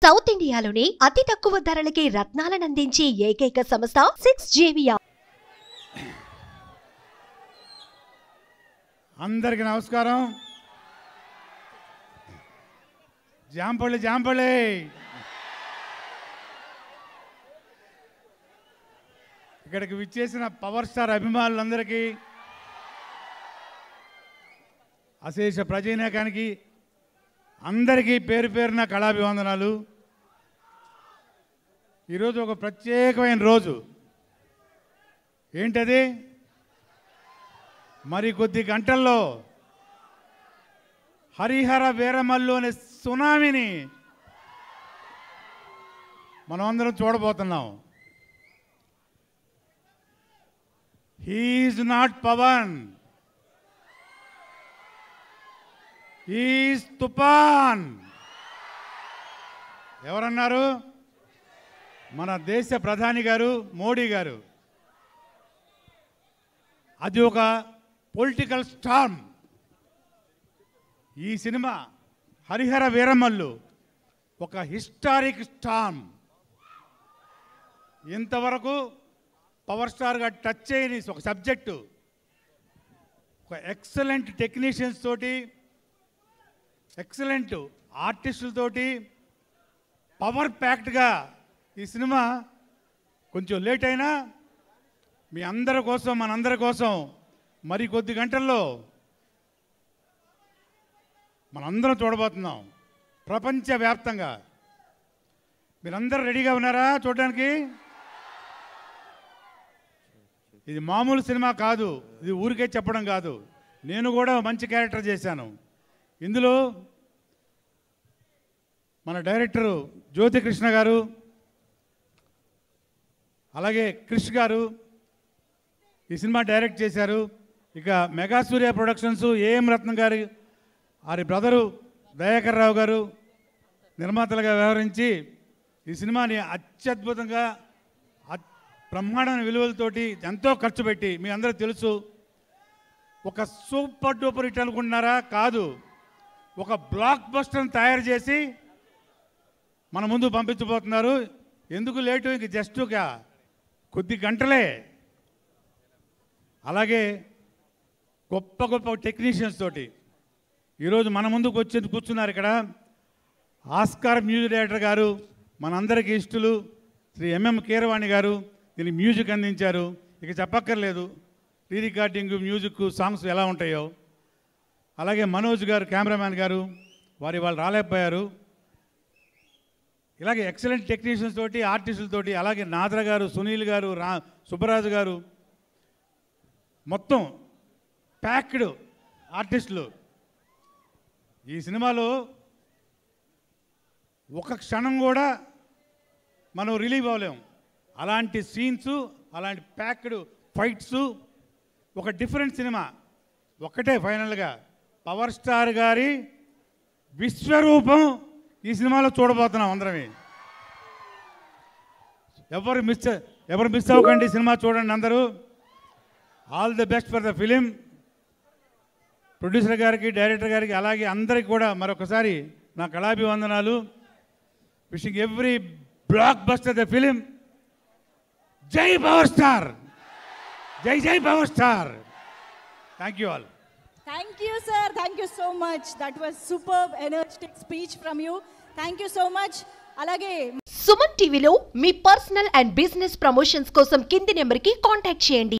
South ఇండియాలోనే అతి తక్కువ ధరలకి రత్నాలను అందించే ఏకైక సంస్థ 6JVR. అందరికి నమస్కారం. జాంపళ్ళి ఇక్కడికి విచ్చేసిన పవర్ స్టార్ అభిమానులందరికీ, అశేష ప్రజానీకానికి అందరికీ పేరు పేరున కళాభివందనాలు. ఈరోజు ఒక ప్రత్యేకమైన రోజు. ఏంటది? మరి కొద్ది గంటల్లో హరిహర వీరమల్లు అనే సునామీని మనం అందరం చూడబోతున్నాం. He is not Pavan, he is తుఫాన్. ఎవరన్నారు? మన దేశ ప్రధాని గారు మోడీ గారు. అది ఒక పొలిటికల్ స్టార్మ్. ఈ సినిమా హరిహర వీరమల్లు ఒక హిస్టారిక్ స్టార్మ్. ఇంతవరకు పవర్ స్టార్గా టచ్ చేయని ఒక సబ్జెక్టు, ఒక ఎక్సలెంట్ టెక్నీషియన్స్ తోటి, ఎక్సలెంట్ ఆర్టిస్టులతోటి పవర్ ప్యాక్డ్గా ఈ సినిమా కొంచెం లేట్ అయినా మీ అందరి కోసం, మనందరి కోసం మరి కొద్ది గంటల్లో మనందరం చూడబోతున్నాం ప్రపంచవ్యాప్తంగా. మీరందరూ రెడీగా ఉన్నారా చూడడానికి? ఇది మామూలు సినిమా కాదు, ఇది ఊరికే చెప్పడం కాదు. నేను కూడా మంచి క్యారెక్టర్ చేశాను ఇందులో. మన డైరెక్టరు జ్యోతికృష్ణ గారు, అలాగే క్రిష్ గారు ఈ సినిమా డైరెక్ట్ చేశారు. ఇక మెగా సూర్య ప్రొడక్షన్స్ ఏఎం రత్నం గారి వారి బ్రదరు దయాకర్ రావు గారు నిర్మాతలుగా వ్యవహరించి ఈ సినిమాని అత్యద్భుతంగా బ్రహ్మాండమైన విలువలతోటి ఎంతో ఖర్చు పెట్టి, మీ అందరూ తెలుసు, ఒక సూపర్ డూపర్ హిట్ అనుకుంటున్నారా? కాదు, ఒక బ్లాక్ బస్టర్ని తయారు చేసి మన ముందు పంపించబోతున్నారు. ఎందుకు లేటు? ఇంక జస్ట్ ఒక కొద్ది గంటలే. అలాగే గొప్ప గొప్ప టెక్నీషియన్స్ తోటి ఈరోజు మన ముందుకు వచ్చి కూర్చున్నారు. ఇక్కడ ఆస్కార్ మ్యూజిక్ డైరెక్టర్ గారు, మనందరికీ ఇష్టలు శ్రీ ఎంఎం కీరవాణి గారు దీనికి మ్యూజిక్ అందించారు. ఇక చెప్పక్కర్లేదు, రీ రికార్డింగ్, మ్యూజిక్, సాంగ్స్ ఎలా ఉంటాయో. అలాగే మనోజ్ గారు కెమెరామ్యాన్ గారు, వాళ్ళు రాలేకపోయారు. ఇలాగే ఎక్సలెంట్ టెక్నీషియన్స్ తోటి, ఆర్టిస్టులతోటి, అలాగే నాద్ర గారు, సునీల్ గారు, సుబ్బరాజు గారు, మొత్తం ప్యాక్డ్ ఆర్టిస్టులు. ఈ సినిమాలో ఒక క్షణం కూడా మనం రిలీవ్ అవ్వలేము. అలాంటి సీన్స్, అలాంటి ప్యాక్డ్ ఫైట్స్, ఒక డిఫరెంట్ సినిమా. ఒక్కటే ఫైనల్గా పవర్ స్టార్ గారి విశ్వరూపం ఈ సినిమాలో చూడబోతున్నాం అందరమే. ఎవరు మిస్ అవ్వకండి, సినిమా చూడండి అందరూ. All the best for the film. Producer గారికి, డైరెక్టర్ గారికి, అలాగే అందరికి కూడా మరొకసారి నా కళాభివందనాలు. Wishing every blockbuster the film. జై పవర్ స్టార్, జై జై power star. Thank you all. Thank you, sir. Thank you so much. That was superb, energetic speech from you. Thank you so much. Alage Suman టీవీలో మీ personal and business promotions కోసం కింది నెంబర్కి contact చేయండి.